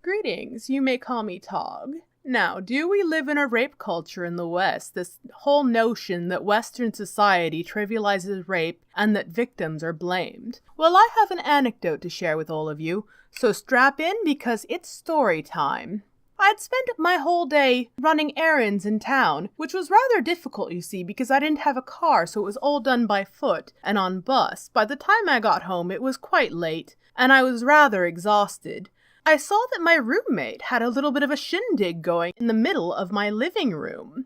Greetings, you may call me Tog. Now, do we live in a rape culture in the West? This whole notion that Western society trivializes rape and that victims are blamed. Well, I have an anecdote to share with all of you, so strap in because it's story time. I'd spent my whole day running errands in town, which was rather difficult, you see, because I didn't have a car, so it was all done by foot and on bus. By the time I got home, it was quite late, and I was rather exhausted. I saw that my roommate had a little bit of a shindig going in the middle of my living room.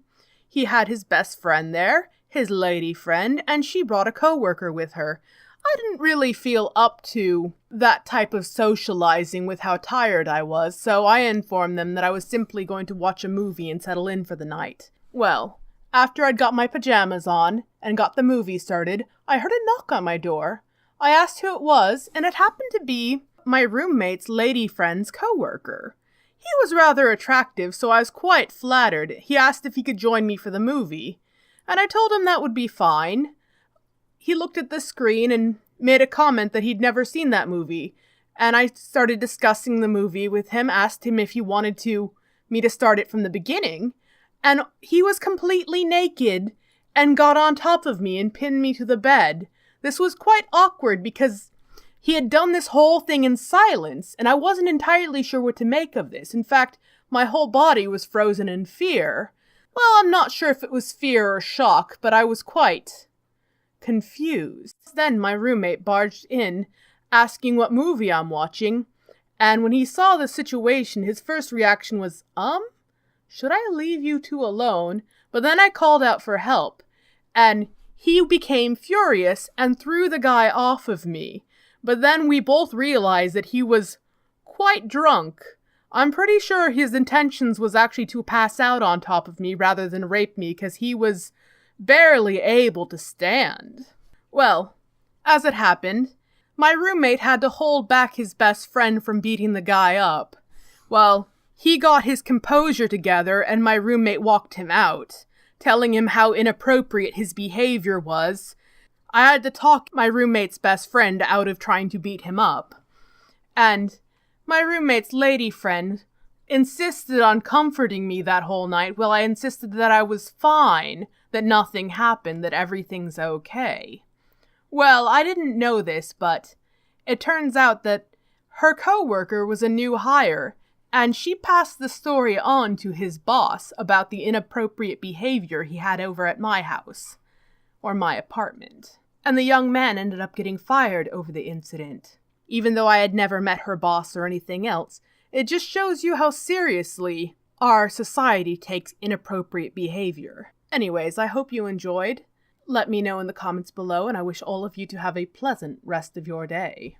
He had his best friend there, his lady friend, and she brought a coworker with her. I didn't really feel up to that type of socializing with how tired I was, so I informed them that I was simply going to watch a movie and settle in for the night. Well, after I'd got my pajamas on and got the movie started, I heard a knock on my door. I asked who it was, and it happened to be my roommate's lady friend's coworker. He was rather attractive, so I was quite flattered. He asked if he could join me for the movie, and I told him that would be fine. He looked at the screen and made a comment that he'd never seen that movie, and I started discussing the movie with him, asked him if he wanted me to start it from the beginning, and he was completely naked and got on top of me and pinned me to the bed. This was quite awkward because he had done this whole thing in silence, and I wasn't entirely sure what to make of this. In fact, my whole body was frozen in fear. Well, I'm not sure if it was fear or shock, but I was quite confused. Then my roommate barged in, asking what movie I'm watching, and when he saw the situation, his first reaction was, should I leave you two alone? But then I called out for help, and he became furious and threw the guy off of me. But then we both realized that he was quite drunk. I'm pretty sure his intentions was actually to pass out on top of me rather than rape me, because he was barely able to stand. Well, as it happened, my roommate had to hold back his best friend from beating the guy up. Well, he got his composure together and my roommate walked him out, telling him how inappropriate his behavior was. I had to talk my roommate's best friend out of trying to beat him up. And my roommate's lady friend insisted on comforting me that whole night while I insisted that I was fine, that nothing happened, that everything's okay. Well, I didn't know this, but it turns out that her coworker was a new hire, and she passed the story on to his boss about the inappropriate behavior he had over at my house, or my apartment. And the young man ended up getting fired over the incident. Even though I had never met her boss or anything else, it just shows you how seriously our society takes inappropriate behavior. Anyways, I hope you enjoyed. Let me know in the comments below, and I wish all of you to have a pleasant rest of your day.